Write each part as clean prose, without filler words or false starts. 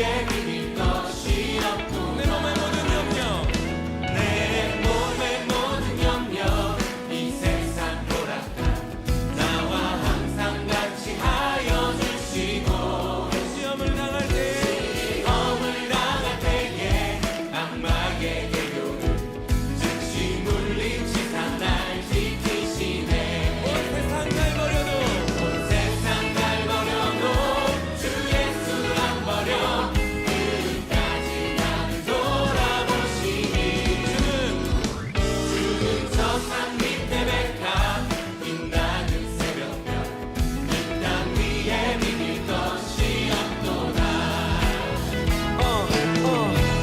위에 비길 것이 없고 내 몸의 모든 염려 내 몸의 모든 염려 이 세상 돌아가 나와 항상 같이 하여 주시고 시험을 당할 때 시험을 당할 때에 악마의 계교를 즉시 물리치사 날 지키시네 온 세상 날 버려도 온 세상 날 버려도 주 예수 안 버려 끝까지 나를 돌아보시니 주는 저 산 밑에 백합 빛나는 새벽별 이 땅 위에 비길 것이 없도다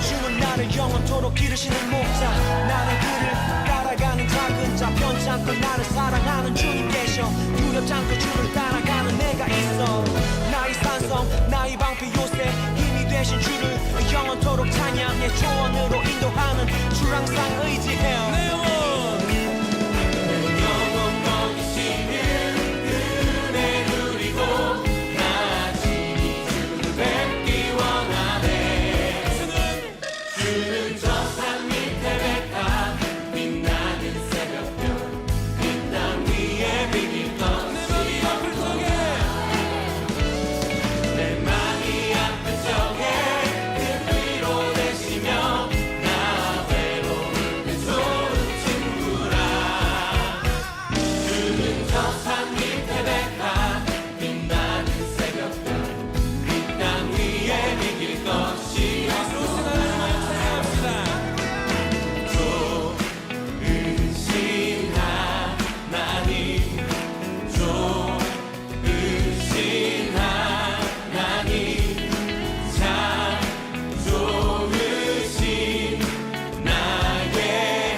주는 나를 영원토록 기르시는 목자 나는 그를 따라가는 작은 자 변치 않고 나를 사랑하는 주님 계셔 두렵지 않고 주를 따라가는 내가 있어 나의 산성 나의 방패 요새 힘이 되신 주를 영원토록 찬양해 조언으로 인도하는 주를 항상 의지해요 내 영혼 먹이시는 은혜 누리고 나 친히 주를 뵙기 원하네 주는 저 산 밑에 백합 빛나는 새벽별 이 땅 위에 비길 것이 아플 적에 내 맘이 아픈 적에 그 위로 되시며 나 외로울 때 좋은 친구라 주는 저 산 밑에 백합 빛나는 새벽별 이 땅 위에 비길 것이 없고 좋으신 하나님 좋으신 하나님 참 좋으신 나의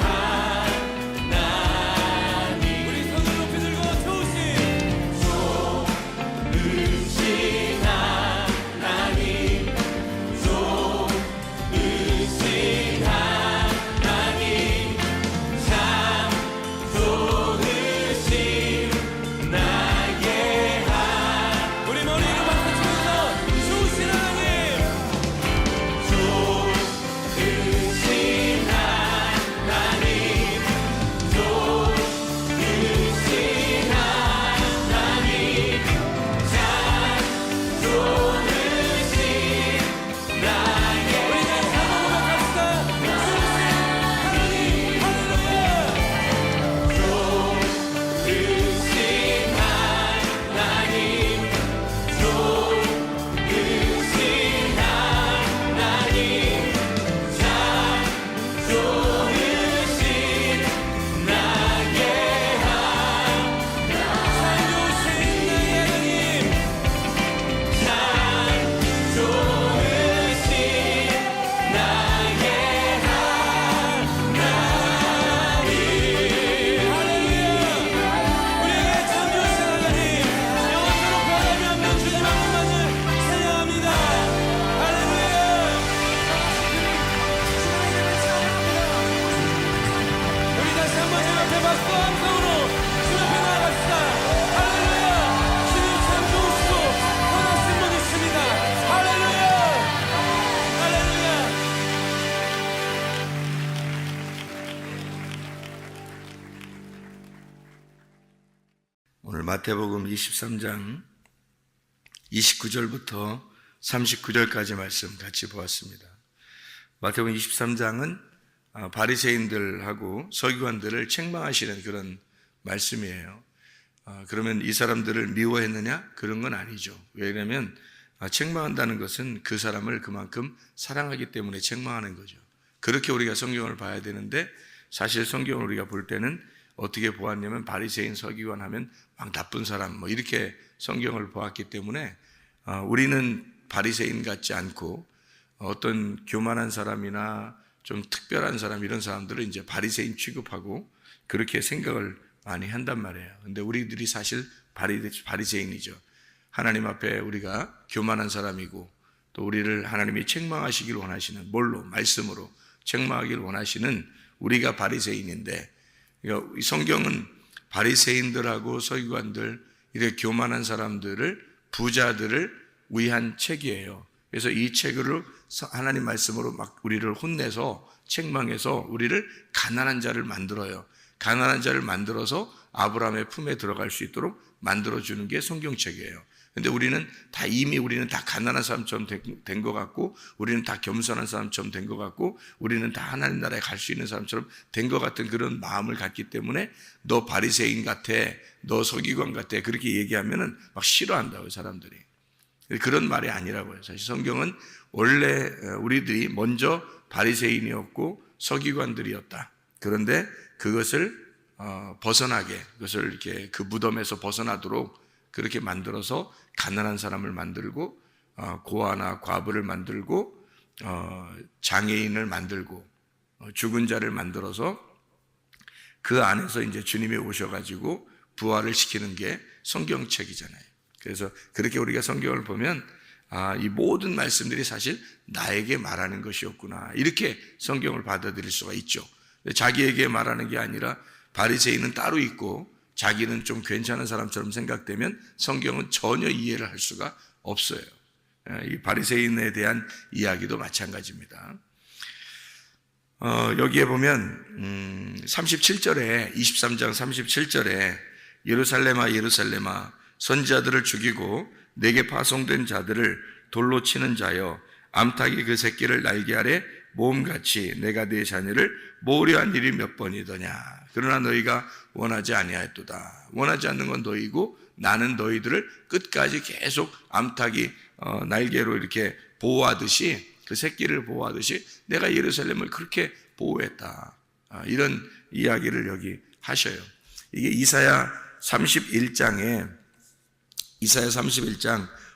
하나님 우리 손을 높이 들고 좋으신 좋으신 하나님 좋으신 하나님 참 좋으신 나의 하나님 우리 머리를 박수 치면서 좋으신 하나님 좋으신 하나님 좋으신 하나님 참 좋으신 나의 우리 다 한번 갑시다 좋으신 하나님 할렐루야 좋으신 하나님 좋으신 하나님 참 좋으신 나의 참 좋으신 나의 하나님 참 좋으신 나의 할렐루야 우리에게 참 좋으신 하나님 영원토록 변함이 없는 주님 한 분만을 찬양합니다 할렐루야 우리 다시 한번 주 앞에 박수와 함성으로 주 앞에 나아갑시다 할렐루야 주님 참 좋으시고 선하신 분이십니다 할렐루야 할렐루야 오늘 마태복음 23장 29절부터 39절까지 말씀 같이 보았습니다. 마태복음 23장은 바리새인들하고 서기관들을 책망하시는 그런 말씀이에요. 그러면 이 사람들을 미워했느냐? 그런 건 아니죠. 왜냐하면 책망한다는 것은 그 사람을 그만큼 사랑하기 때문에 책망하는 거죠. 그렇게 우리가 성경을 봐야 되는데 사실 성경을 우리가 볼 때는 어떻게 보았냐면 바리새인 서기관 하면 막 나쁜 사람 뭐 이렇게 성경을 보았기 때문에 우리는 바리새인 같지 않고 어떤 교만한 사람이나 좀 특별한 사람 이런 사람들을 이제 바리새인 취급하고 그렇게 생각을 많이 한단 말이에요. 근데 우리들이 사실 바리새인이죠. 하나님 앞에 우리가 교만한 사람이고 또 우리를 하나님이 책망하시길 원하시는 뭘로? 말씀으로 책망하길 원하시는 우리가 바리새인인데 이 성경은 바리새인들하고 서기관들 이렇게 교만한 사람들을 부자들을 위한 책이에요. 그래서 이 책으로 하나님 말씀으로 막 우리를 혼내서 책망해서 우리를 가난한 자를 만들어요. 가난한 자를 만들어서 아브라함의 품에 들어갈 수 있도록 만들어주는 게 성경책이에요. 근데 우리는 다 가난한 사람처럼 된 것 같고, 우리는 다 겸손한 사람처럼 된 것 같고, 우리는 다 하나님 나라에 갈 수 있는 사람처럼 된 것 같은 그런 마음을 갖기 때문에 너 바리새인 같아, 너 서기관 같아, 그렇게 얘기하면은 막 싫어한다고요, 사람들이. 그런 말이 아니라고요. 사실 성경은 원래 우리들이 먼저 바리새인이었고 서기관들이었다. 그런데 그것을 벗어나게, 그것을 이렇게 그 무덤에서 벗어나도록 그렇게 만들어서 가난한 사람을 만들고, 고아나 과부를 만들고, 장애인을 만들고, 죽은 자를 만들어서 그 안에서 이제 주님이 오셔가지고 부활을 시키는 게 성경책이잖아요. 그래서 그렇게 우리가 성경을 보면 이 모든 말씀들이 사실 나에게 말하는 것이었구나, 이렇게 성경을 받아들일 수가 있죠. 자기에게 말하는 게 아니라 바리새인은 따로 있고 자기는 좀 괜찮은 사람처럼 생각되면 성경은 전혀 이해를 할 수가 없어요. 이 바리새인에 대한 이야기도 마찬가지입니다. 여기에 보면 37절에 23장 37절에 예루살렘아 예루살렘아 선지자들을 죽이고 내게 파송된 자들을 돌로 치는 자여, 암탉이 그 새끼를 날개 아래 모음같이 내가 네 자녀를 모으려 한 일이 몇 번이더냐. 그러나 너희가 원하지 아니하였도다. 원하지 않는 건 너희고 나는 너희들을 끝까지 계속 암탉이 날개로 이렇게 보호하듯이, 그 새끼를 보호하듯이 내가 예루살렘을 그렇게 보호했다. 이런 이야기를 여기 하셔요. 이게 이사야 31장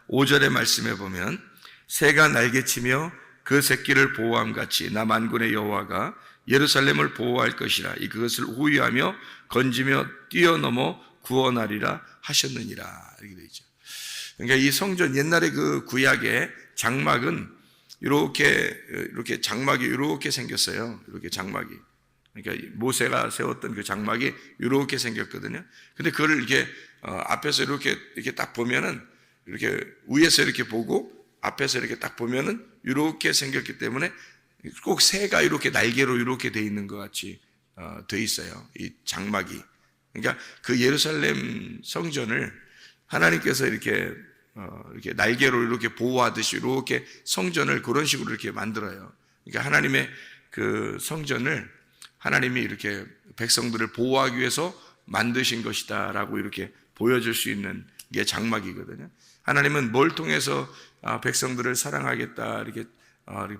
5절의 말씀에 보면 새가 날개치며 그 새끼를 보호함같이 나 만군의 여호와가 예루살렘을 보호할 것이라. 그것을 호위하며 건지며 뛰어넘어 구원하리라 하셨느니라. 이렇게 되어 있죠. 그러니까 이 성전, 옛날에 그 구약의 장막은 이렇게 장막이 이렇게 생겼어요. 이렇게 장막이. 그러니까 모세가 세웠던 그 장막이 이렇게 생겼거든요. 근데 그거를 이렇게 앞에서 이렇게 딱 보면은, 이렇게 위에서 이렇게 보고 앞에서 이렇게 딱 보면은 이렇게 생겼기 때문에 꼭 새가 이렇게 날개로 이렇게 돼 있는 것 같이 돼 있어요, 이 장막이. 그러니까 그 예루살렘 성전을 하나님께서 이렇게 날개로 이렇게 보호하듯이 이렇게 성전을 그런 식으로 이렇게 만들어요. 그러니까 하나님의 그 성전을 하나님이 이렇게 백성들을 보호하기 위해서 만드신 것이다라고 이렇게 보여줄 수 있는 게 장막이거든요. 하나님은 뭘 통해서 백성들을 사랑하겠다, 이렇게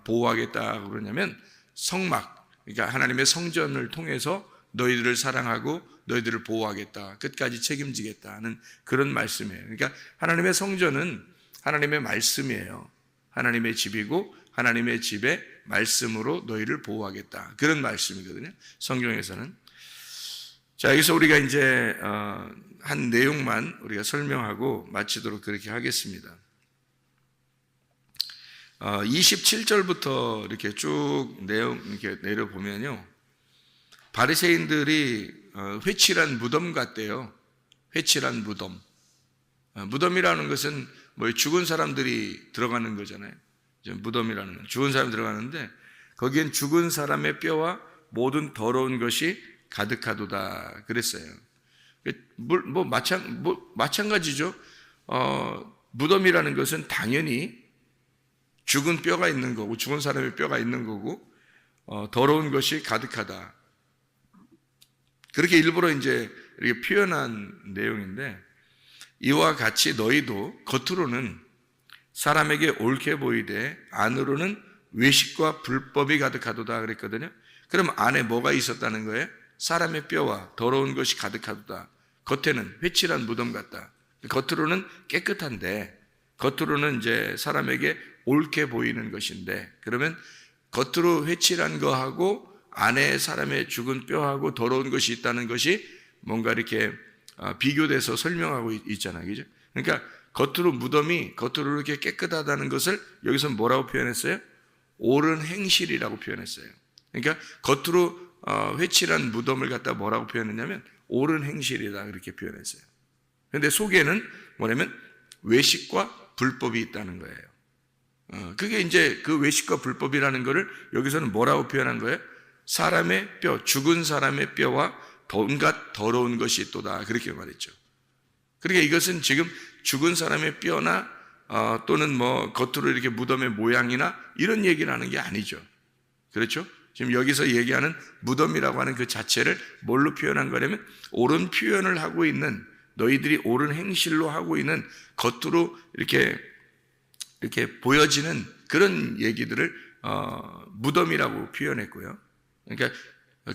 보호하겠다 그러냐면 성막, 그러니까 하나님의 성전을 통해서 너희들을 사랑하고 너희들을 보호하겠다, 끝까지 책임지겠다는 그런 말씀이에요. 그러니까 하나님의 성전은 하나님의 말씀이에요. 하나님의 집이고 하나님의 집의 말씀으로 너희를 보호하겠다, 그런 말씀이거든요, 성경에서는. 자, 여기서 우리가 이제 한 내용만 우리가 설명하고 마치도록 그렇게 하겠습니다. 27절부터 이렇게 쭉 내용 이렇게 내려보면요, 바리새인들이 회칠한 무덤 같대요. 회칠한 무덤. 무덤이라는 것은 뭐 죽은 사람들이 들어가는 거잖아요. 무덤이라는 건 죽은 사람이 들어가는데, 거기엔 죽은 사람의 뼈와 모든 더러운 것이 가득하도다 그랬어요. 마찬가지죠. 무덤이라는 것은 당연히 죽은 뼈가 있는 거고, 죽은 사람의 뼈가 있는 거고, 더러운 것이 가득하다, 그렇게 일부러 이제 이렇게 표현한 내용인데, 이와 같이 너희도 겉으로는 사람에게 옳게 보이되 안으로는 외식과 불법이 가득하도다 그랬거든요. 그럼 안에 뭐가 있었다는 거예요? 사람의 뼈와 더러운 것이 가득하도다. 겉에는 회칠한 무덤 같다. 겉으로는 깨끗한데, 겉으로는 이제 사람에게 옳게 보이는 것인데, 그러면 겉으로 회칠한 거하고 안에 사람의 죽은 뼈하고 더러운 것이 있다는 것이 뭔가 이렇게 비교돼서 설명하고 있잖아요, 그죠? 그러니까 겉으로 무덤이 겉으로 이렇게 깨끗하다는 것을 여기서 뭐라고 표현했어요? 옳은 행실이라고 표현했어요. 그러니까 겉으로 회칠한 무덤을 갖다 뭐라고 표현했냐면 옳은 행실이다, 그렇게 표현했어요. 그런데 속에는 뭐냐면 외식과 불법이 있다는 거예요. 그게 이제 그 외식과 불법이라는 거를 여기서는 뭐라고 표현한 거예요? 사람의 뼈, 죽은 사람의 뼈와 온갖 더러운 것이 있도다. 그렇게 말했죠. 그러니까 이것은 지금 죽은 사람의 뼈나 또는 뭐 겉으로 이렇게 무덤의 모양이나 이런 얘기를 하는 게 아니죠. 그렇죠? 지금 여기서 얘기하는 무덤이라고 하는 그 자체를 뭘로 표현한 거냐면 옳은 표현을 하고 있는, 너희들이 옳은 행실로 하고 있는, 겉으로 이렇게 보여지는 그런 얘기들을 무덤이라고 표현했고요. 그러니까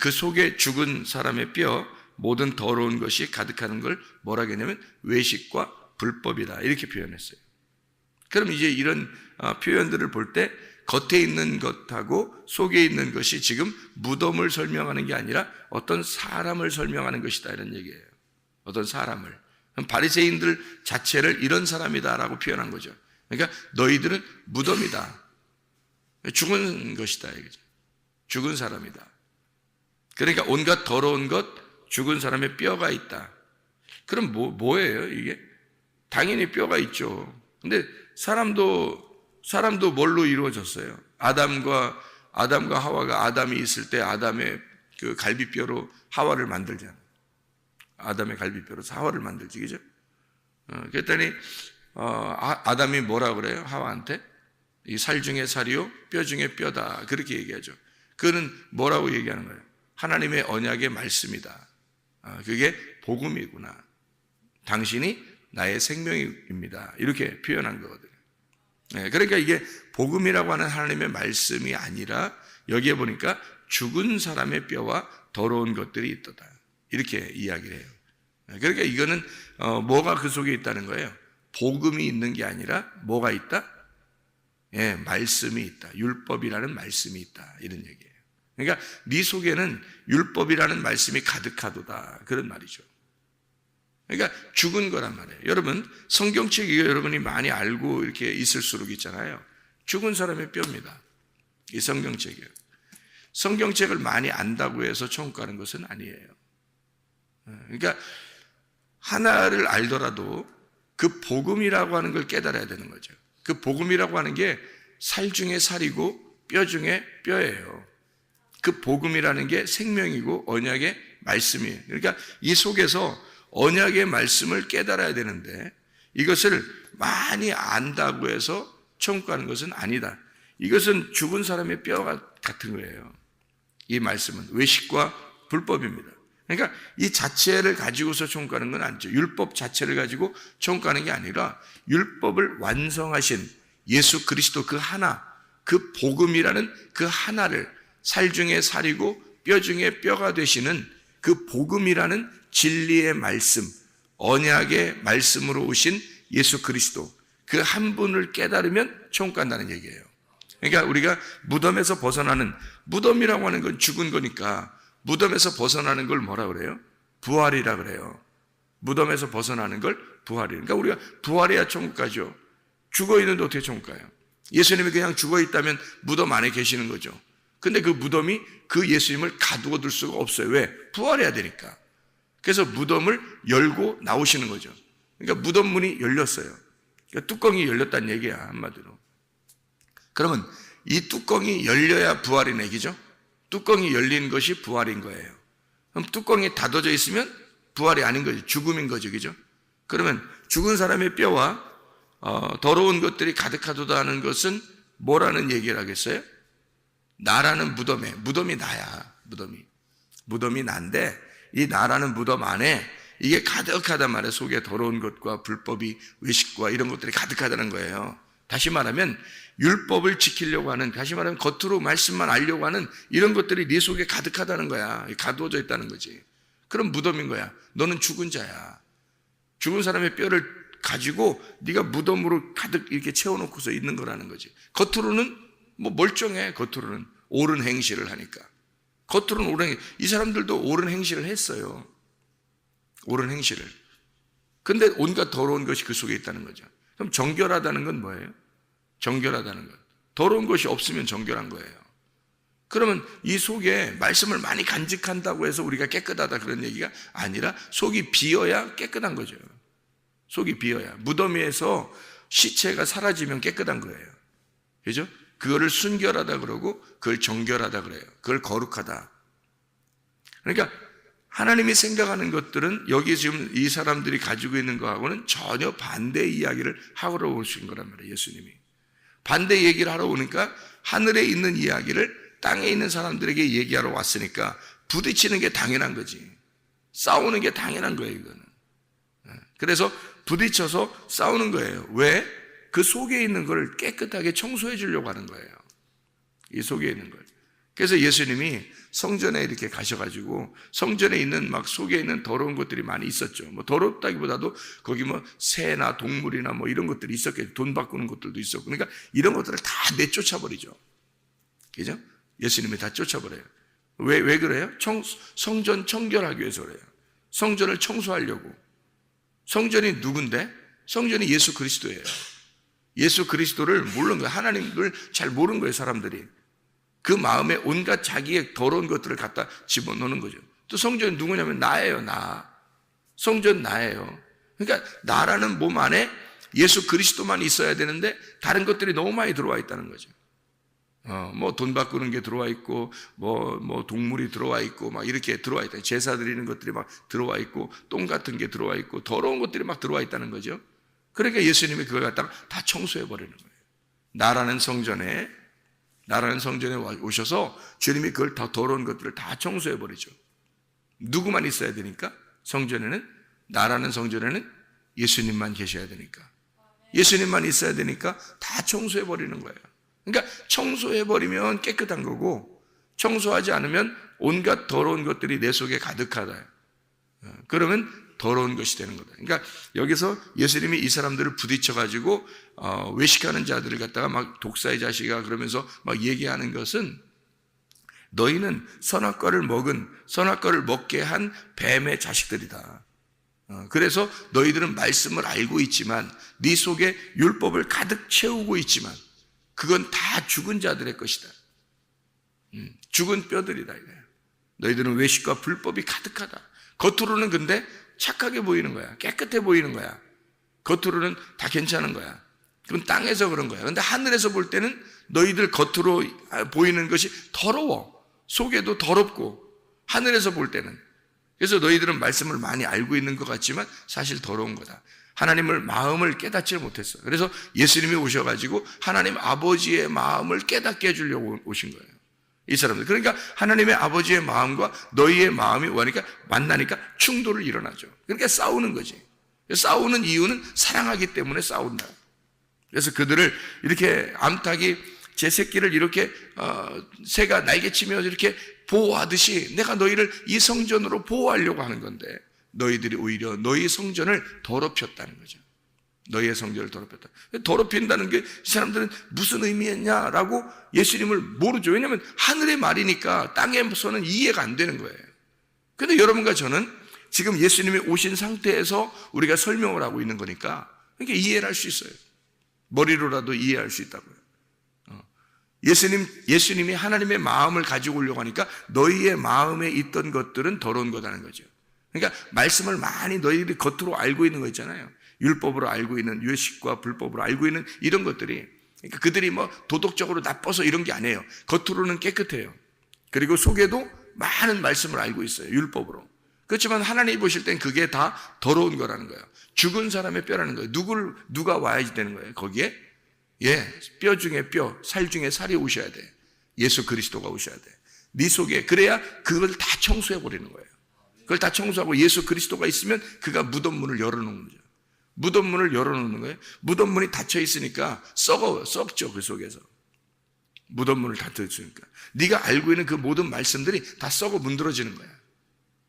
그 속에 죽은 사람의 뼈, 모든 더러운 것이 가득하는 걸 뭐라 했냐면 외식과 불법이다, 이렇게 표현했어요. 그럼 이제 이런 표현들을 볼 때 겉에 있는 것하고 속에 있는 것이 지금 무덤을 설명하는 게 아니라 어떤 사람을 설명하는 것이다, 이런 얘기예요. 어떤 사람을. 바리새인들 자체를 이런 사람이다라고 표현한 거죠. 그러니까 너희들은 무덤이다, 죽은 것이다, 이거죠. 죽은 사람이다. 그러니까 온갖 더러운 것, 죽은 사람의 뼈가 있다. 그럼 뭐예요 이게? 당연히 뼈가 있죠. 근데 사람도 뭘로 이루어졌어요? 아담과 하와가, 아담이 있을 때 아담의 그 갈비뼈로 하와를 만들잖아요. 아담의 갈비뼈로 하와를 만들지, 그죠? 그랬더니 아담이 뭐라 그래요? 하와한테 이 살 중에 살이요, 뼈 중에 뼈다, 그렇게 얘기하죠. 그는 뭐라고 얘기하는 거예요? 하나님의 언약의 말씀이다. 그게 복음이구나. 당신이 나의 생명입니다. 이렇게 표현한 거거든요. 그러니까 이게 복음이라고 하는 하나님의 말씀이 아니라 여기에 보니까 죽은 사람의 뼈와 더러운 것들이 있다, 이렇게 이야기를 해요. 그러니까 이거는 뭐가 그 속에 있다는 거예요? 복음이 있는 게 아니라 뭐가 있다? 말씀이 있다. 율법이라는 말씀이 있다, 이런 얘기예요. 그러니까 네 속에는 율법이라는 말씀이 가득하도다, 그런 말이죠. 그러니까 죽은 거란 말이에요. 여러분, 성경책 이거 여러분이 많이 알고 이렇게 있을수록 있잖아요. 죽은 사람의 뼈입니다, 이 성경책이요. 성경책을 많이 안다고 해서 천국 가는 것은 아니에요. 그러니까 하나를 알더라도 그 복음이라고 하는 걸 깨달아야 되는 거죠. 그 복음이라고 하는 게 살 중에 살이고 뼈 중에 뼈예요. 그 복음이라는 게 생명이고 언약의 말씀이에요. 그러니까 이 속에서 언약의 말씀을 깨달아야 되는데 이것을 많이 안다고 해서 천국 가는 것은 아니다. 이것은 죽은 사람의 뼈가 같은 거예요. 이 말씀은 외식과 불법입니다. 그러니까 이 자체를 가지고서 천국 가는 건 아니죠. 율법 자체를 가지고 천국 가는 게 아니라 율법을 완성하신 예수 그리스도 그 하나, 그 복음이라는 그 하나를 살 중에 살이고 뼈 중에 뼈가 되시는 그 복음이라는 진리의 말씀, 언약의 말씀으로 오신 예수 그리스도, 그 한 분을 깨달으면 천국 간다는 얘기예요. 그러니까 우리가 무덤에서 벗어나는, 무덤이라고 하는 건 죽은 거니까 무덤에서 벗어나는 걸 뭐라 그래요? 부활이라 그래요. 무덤에서 벗어나는 걸 부활이에요. 그러니까 우리가 부활해야 천국 가죠. 죽어 있는데 어떻게 천국 가요? 예수님이 그냥 죽어 있다면 무덤 안에 계시는 거죠. 근데 그 무덤이 그 예수님을 가두어 둘 수가 없어요. 왜? 부활해야 되니까. 그래서 무덤을 열고 나오시는 거죠. 그러니까 무덤 문이 열렸어요. 그러니까 뚜껑이 열렸다는 얘기야, 한마디로. 그러면 이 뚜껑이 열려야 부활인 얘기죠. 뚜껑이 열린 것이 부활인 거예요. 그럼 뚜껑이 닫아져 있으면 부활이 아닌 거죠. 죽음인 거죠. 그죠? 그러면 죽은 사람의 뼈와 더러운 것들이 가득하도다 하는 것은 뭐라는 얘기를 하겠어요? 나라는 무덤이 나야. 무덤이 난데 이 나라는 무덤 안에 이게 가득하단 말이에요. 속에 더러운 것과 불법이, 외식과 이런 것들이 가득하다는 거예요. 다시 말하면 율법을 지키려고 하는, 다시 말하면 겉으로 말씀만 알려고 하는 이런 것들이 네 속에 가득하다는 거야. 가두어져 있다는 거지. 그럼 무덤인 거야. 너는 죽은 자야. 죽은 사람의 뼈를 가지고 네가 무덤으로 가득 이렇게 채워놓고서 있는 거라는 거지. 겉으로는 뭐 멀쩡해. 겉으로는 옳은 행실을 하니까. 겉으로는 옳은 행실. 이 사람들도 옳은 행실을 했어요. 옳은 행실을. 근데 온갖 더러운 것이 그 속에 있다는 거죠. 그럼 정결하다는 건 뭐예요? 정결하다는 것. 더러운 것이 없으면 정결한 거예요. 그러면 이 속에 말씀을 많이 간직한다고 해서 우리가 깨끗하다 그런 얘기가 아니라 속이 비어야 깨끗한 거죠. 속이 비어야. 무덤에서 시체가 사라지면 깨끗한 거예요. 그죠? 그거를 순결하다 그러고 그걸 정결하다 그래요. 그걸 거룩하다. 그러니까 하나님이 생각하는 것들은 여기 지금 이 사람들이 가지고 있는 거하고는 전혀 반대의 이야기를 하러 오신 거란 말이에요. 예수님이. 반대 얘기를 하러 오니까 하늘에 있는 이야기를 땅에 있는 사람들에게 얘기하러 왔으니까 부딪히는 게 당연한 거지. 싸우는 게 당연한 거예요, 이거는. 그래서 부딪혀서 싸우는 거예요. 왜? 그 속에 있는 걸 깨끗하게 청소해 주려고 하는 거예요. 이 속에 있는 걸. 그래서 예수님이 성전에 이렇게 가셔가지고 성전에 있는 막 속에 있는 더러운 것들이 많이 있었죠. 뭐 더럽다기보다도 거기 뭐 새나 동물이나 뭐 이런 것들이 있었겠죠. 돈 바꾸는 것들도 있었고. 그러니까 이런 것들을 다 내쫓아버리죠. 그죠? 예수님이 다 쫓아버려요. 왜 그래요? 성전 청결하기 위해서 그래요. 성전을 청소하려고. 성전이 누군데? 성전이 예수 그리스도예요. 예수 그리스도를 모르는 거예요. 하나님을 잘 모르는 거예요, 사람들이. 그 마음에 온갖 자기의 더러운 것들을 갖다 집어넣는 거죠. 또 성전이 누구냐면 나예요, 나. 성전 나예요. 그러니까 나라는 몸 안에 예수 그리스도만 있어야 되는데 다른 것들이 너무 많이 들어와 있다는 거죠. 뭐 돈 바꾸는 게 들어와 있고, 뭐 동물이 들어와 있고, 막 이렇게 들어와 있다. 제사 드리는 것들이 막 들어와 있고, 똥 같은 게 들어와 있고, 더러운 것들이 막 들어와 있다는 거죠. 그러니까 예수님이 그걸 갖다가 다 청소해 버리는 거예요. 나라는 성전에 오셔서 주님이 그걸 다 더러운 것들을 다 청소해 버리죠. 누구만 있어야 되니까? 성전에는, 나라는 성전에는 예수님만 계셔야 되니까. 예수님만 있어야 되니까 다 청소해 버리는 거예요. 그러니까 청소해 버리면 깨끗한 거고, 청소하지 않으면 온갖 더러운 것들이 내 속에 가득하다. 그러면 더러운 것이 되는 거다. 그러니까 여기서 예수님이 이 사람들을 부딪혀가지고 외식하는 자들을 갖다가 막 독사의 자식아 그러면서 막 얘기하는 것은 너희는 선악과를 먹게 한 뱀의 자식들이다. 그래서 너희들은 말씀을 알고 있지만 네 속에 율법을 가득 채우고 있지만 그건 다 죽은 자들의 것이다. 죽은 뼈들이다 이거야. 너희들은 외식과 불법이 가득하다. 겉으로는 근데 착하게 보이는 거야. 깨끗해 보이는 거야. 겉으로는 다 괜찮은 거야. 그건 땅에서 그런 거야. 근데 하늘에서 볼 때는 너희들 겉으로 보이는 것이 더러워. 속에도 더럽고 하늘에서 볼 때는. 그래서 너희들은 말씀을 많이 알고 있는 것 같지만 사실 더러운 거다. 하나님을 마음을 깨닫지 못했어. 그래서 예수님이 오셔가지고 하나님 아버지의 마음을 깨닫게 해주려고 오신 거예요. 이 사람들. 그러니까 하나님의 아버지의 마음과 너희의 마음이 만나니까 충돌을 일어나죠. 그러니까 싸우는 거지. 싸우는 이유는 사랑하기 때문에 싸운다. 그래서 그들을 이렇게 암탉이 제 새끼를 이렇게 새가 날개치며 이렇게 보호하듯이 내가 너희를 이 성전으로 보호하려고 하는 건데 너희들이 오히려 너희 성전을 더럽혔다는 거죠. 너희의 성전을 더럽혔다. 더럽힌다는 게 이 사람들은 무슨 의미였냐라고 예수님을 모르죠. 왜냐하면 하늘의 말이니까 땅에서는 이해가 안 되는 거예요. 그런데 여러분과 저는 지금 예수님이 오신 상태에서 우리가 설명을 하고 있는 거니까 그러니까 이해를 할 수 있어요. 머리로라도 이해할 수 있다고요. 예수님이 하나님의 마음을 가지고 오려고 하니까 너희의 마음에 있던 것들은 더러운 거다는 거죠. 그러니까 말씀을 많이 너희들이 겉으로 알고 있는 거 있잖아요. 율법으로 알고 있는 유식과 불법으로 알고 있는 이런 것들이 그러니까 그들이 뭐 도덕적으로 나빠서 이런 게 아니에요. 겉으로는 깨끗해요. 그리고 속에도 많은 말씀을 알고 있어요. 율법으로. 그렇지만 하나님이 보실 땐 그게 다 더러운 거라는 거예요. 죽은 사람의 뼈라는 거예요. 누가 와야지 되는 거예요. 거기에 뼈 중에 뼈, 살 중에 살이 오셔야 돼. 예수 그리스도가 오셔야 돼. 네 속에 그래야 그걸 다 청소해 버리는 거예요. 그걸 다 청소하고 예수 그리스도가 있으면 그가 무덤문을 열어놓는 거죠. 무덤문을 열어놓는 거예요. 무덤문이 닫혀 있으니까 썩죠 그 속에서. 무덤문을 닫혀 있으니까 네가 알고 있는 그 모든 말씀들이 다 썩어 문드러지는 거야.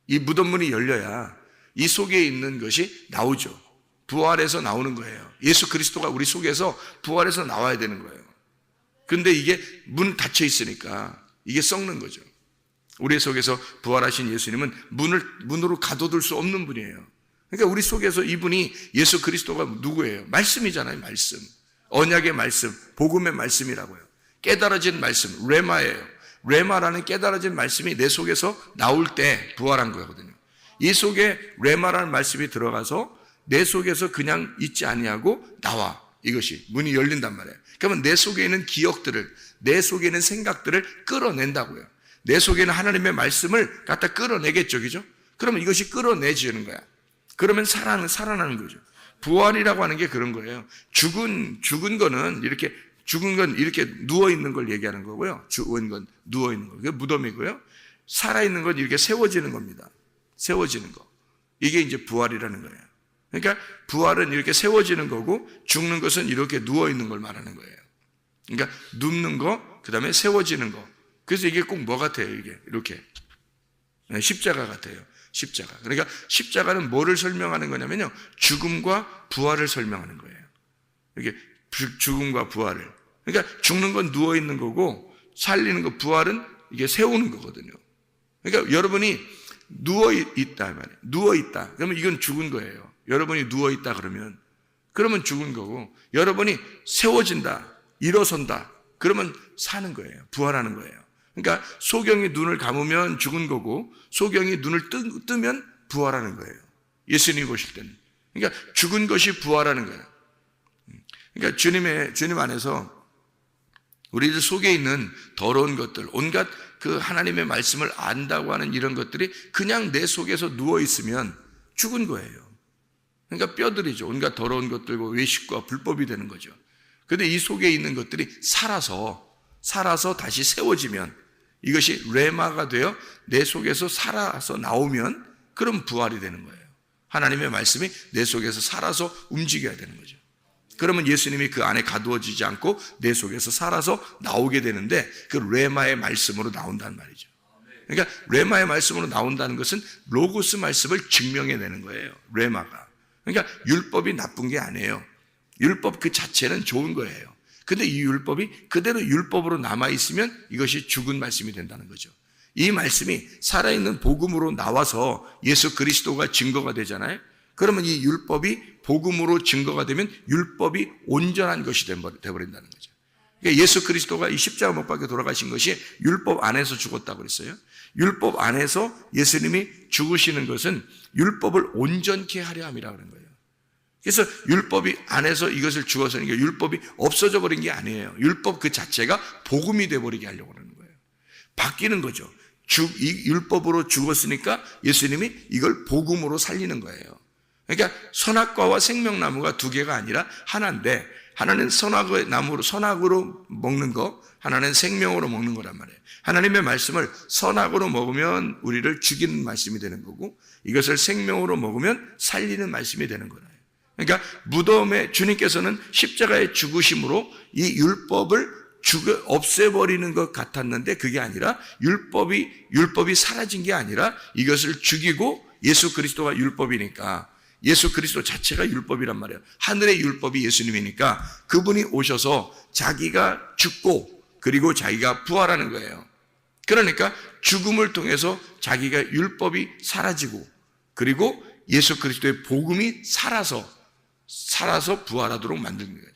이 무덤문이 열려야 이 속에 있는 것이 나오죠. 부활해서 나오는 거예요. 예수 그리스도가 우리 속에서 부활해서 나와야 되는 거예요. 근데 이게 문 닫혀 있으니까 이게 썩는 거죠. 우리 속에서 부활하신 예수님은 문으로 가둬둘 수 없는 분이에요. 그러니까 우리 속에서 이분이 예수 그리스도가 누구예요? 말씀이잖아요. 말씀. 언약의 말씀, 복음의 말씀이라고요. 깨달아진 말씀, 레마예요. 레마라는 깨달아진 말씀이 내 속에서 나올 때 부활한 거거든요. 이 속에 레마라는 말씀이 들어가서 내 속에서 그냥 있지 아니하고 나와. 이것이 문이 열린단 말이에요. 그러면 내 속에 있는 기억들을, 내 속에 있는 생각들을 끌어낸다고요. 내 속에 있는 하나님의 말씀을 갖다 끌어내겠죠, 그죠? 그러면 이것이 끌어내지는 거야. 그러면 살아나는 거죠. 부활이라고 하는 게 그런 거예요. 죽은 건 이렇게 누워 있는 걸 얘기하는 거고요. 죽은 건 누워 있는 거. 그게 무덤이고요. 살아 있는 건 이렇게 세워지는 겁니다. 세워지는 거. 이게 이제 부활이라는 거예요. 그러니까 부활은 이렇게 세워지는 거고, 죽는 것은 이렇게 누워 있는 걸 말하는 거예요. 그러니까 눕는 거, 그다음에 세워지는 거. 그래서 이게 꼭 뭐 같아요, 이게 이렇게 십자가 같아요. 십자가. 그러니까 십자가는 뭐를 설명하는 거냐면요, 죽음과 부활을 설명하는 거예요. 이게 죽음과 부활을. 그러니까 죽는 건 누워 있는 거고, 살리는 거, 부활은 이게 세우는 거거든요. 그러니까 여러분이 누워 있다 말이에요. 누워 있다. 그러면 이건 죽은 거예요. 여러분이 누워 있다 그러면 죽은 거고, 여러분이 세워진다, 일어선다, 그러면 사는 거예요. 부활하는 거예요. 그러니까 소경이 눈을 감으면 죽은 거고, 소경이 눈을 뜨면 부활하는 거예요. 예수님이 보실 때는. 그러니까 죽은 것이 부활하는 거예요. 그러니까 주님 안에서 우리들 속에 있는 더러운 것들, 온갖 그 하나님의 말씀을 안다고 하는 이런 것들이 그냥 내 속에서 누워 있으면 죽은 거예요. 그러니까 뼈들이죠. 온갖 더러운 것들과 외식과 불법이 되는 거죠. 그런데 이 속에 있는 것들이 살아서 다시 세워지면, 이것이 레마가 되어 내 속에서 살아서 나오면, 그럼 부활이 되는 거예요. 하나님의 말씀이 내 속에서 살아서 움직여야 되는 거죠. 그러면 예수님이 그 안에 가두어지지 않고 내 속에서 살아서 나오게 되는데, 그 레마의 말씀으로 나온다는 말이죠. 그러니까 레마의 말씀으로 나온다는 것은 로고스 말씀을 증명해내는 거예요. 레마가. 그러니까 율법이 나쁜 게 아니에요. 율법 그 자체는 좋은 거예요. 근데 이 율법이 그대로 율법으로 남아있으면 이것이 죽은 말씀이 된다는 거죠. 이 말씀이 살아있는 복음으로 나와서 예수 그리스도가 증거가 되잖아요. 그러면 이 율법이 복음으로 증거가 되면 율법이 온전한 것이 되어버린다는 거죠. 그러니까 예수 그리스도가 이 십자가 못 박혀 돌아가신 것이 율법 안에서 죽었다고 그랬어요. 율법 안에서 예수님이 죽으시는 것은 율법을 온전케 하려 함이라고 그런 거예요. 그래서 율법이 안에서 이것을 죽어서 율법이 없어져 버린 게 아니에요. 율법 그 자체가 복음이 되어버리게 하려고 하는 거예요. 바뀌는 거죠. 이 율법으로 죽었으니까 예수님이 이걸 복음으로 살리는 거예요. 그러니까 선악과와 생명나무가 두 개가 아니라 하나인데, 하나는 선악으로 먹는 거, 하나는 생명으로 먹는 거란 말이에요. 하나님의 말씀을 선악으로 먹으면 우리를 죽이는 말씀이 되는 거고, 이것을 생명으로 먹으면 살리는 말씀이 되는 거예요. 그러니까 무덤에 주님께서는 십자가의 죽으심으로 이 율법을 없애버리는 것 같았는데, 그게 아니라 율법이 사라진 게 아니라 이것을 죽이고, 예수 그리스도가 율법이니까, 예수 그리스도 자체가 율법이란 말이에요. 하늘의 율법이 예수님이니까 그분이 오셔서 자기가 죽고 그리고 자기가 부활하는 거예요. 그러니까 죽음을 통해서 자기가 율법이 사라지고, 그리고 예수 그리스도의 복음이 살아서 부활하도록 만드는 거죠.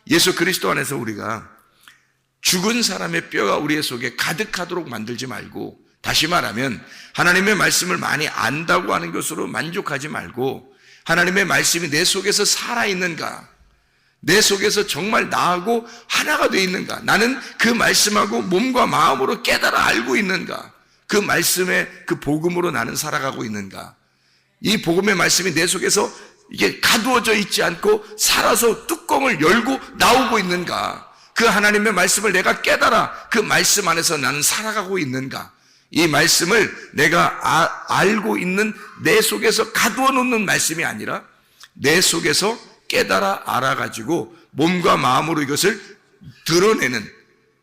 예수 그리스도 안에서 우리가 죽은 사람의 뼈가 우리의 속에 가득하도록 만들지 말고, 다시 말하면 하나님의 말씀을 많이 안다고 하는 것으로 만족하지 말고, 하나님의 말씀이 내 속에서 살아있는가, 내 속에서 정말 나하고 하나가 되어 있는가, 나는 그 말씀하고 몸과 마음으로 깨달아 알고 있는가, 그 말씀의 그 복음으로 나는 살아가고 있는가, 이 복음의 말씀이 내 속에서 이게 가두어져 있지 않고 살아서 뚜껑을 열고 나오고 있는가, 그 하나님의 말씀을 내가 깨달아 그 말씀 안에서 나는 살아가고 있는가, 이 말씀을 내가 알고 있는, 내 속에서 가두어 놓는 말씀이 아니라 내 속에서 깨달아 알아가지고 몸과 마음으로 이것을 드러내는,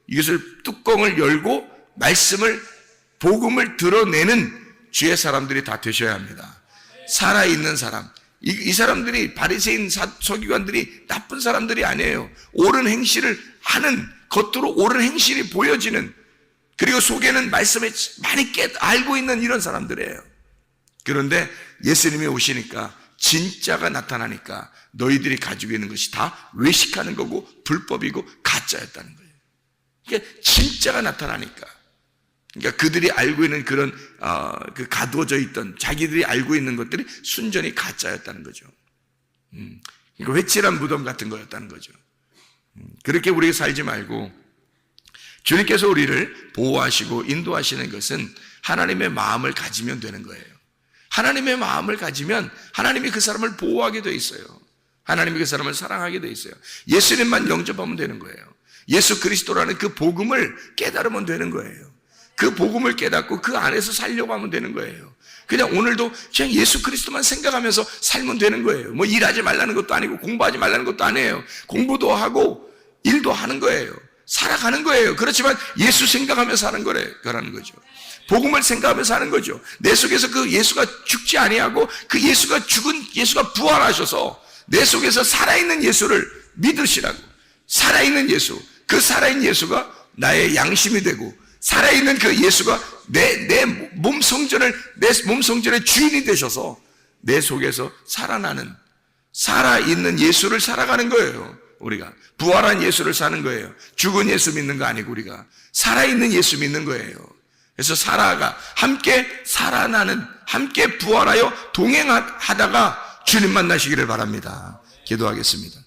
이것을 뚜껑을 열고 복음을 드러내는 주의 사람들이 다 되셔야 합니다. 살아있는 사람. 이 사람들이, 바리새인 서기관들이 나쁜 사람들이 아니에요. 옳은 행실을 하는, 겉으로 옳은 행실이 보여지는, 그리고 속에는 말씀을 많이 알고 있는 이런 사람들이에요. 그런데 예수님이 오시니까, 진짜가 나타나니까 너희들이 가지고 있는 것이 다 외식하는 거고 불법이고 가짜였다는 거예요. 그러니까 진짜가 나타나니까, 그러니까 그들이 알고 있는 그런 그 가두어져 있던 자기들이 알고 있는 것들이 순전히 가짜였다는 거죠. 그러니까 회칠한 무덤 같은 거였다는 거죠. 그렇게 우리가 살지 말고 주님께서 우리를 보호하시고 인도하시는 것은 하나님의 마음을 가지면 되는 거예요. 하나님의 마음을 가지면 하나님이 그 사람을 보호하게 돼 있어요. 하나님이 그 사람을 사랑하게 돼 있어요. 예수님만 영접하면 되는 거예요. 예수 그리스도라는 그 복음을 깨달으면 되는 거예요. 그 복음을 깨닫고 그 안에서 살려고 하면 되는 거예요. 그냥 오늘도 그냥 예수 그리스도만 생각하면서 살면 되는 거예요. 뭐 일하지 말라는 것도 아니고 공부하지 말라는 것도 아니에요. 공부도 하고 일도 하는 거예요. 살아가는 거예요. 그렇지만 예수 생각하며 사는 거라는 거죠. 복음을 생각하며 사는 거죠. 내 속에서 그 예수가 죽지 아니하고 그 예수가 부활하셔서 내 속에서 살아있는 예수를 믿으시라고. 살아있는 예수, 그 살아있는 예수가 나의 양심이 되고 살아있는 그 예수가 내 몸 성전의 주인이 되셔서 내 속에서 살아있는 예수를 살아가는 거예요. 우리가 부활한 예수를 사는 거예요. 죽은 예수 믿는 거 아니고 우리가 살아있는 예수 믿는 거예요. 그래서 함께 살아나는, 함께 부활하여 동행하다가 주님 만나시기를 바랍니다. 기도하겠습니다.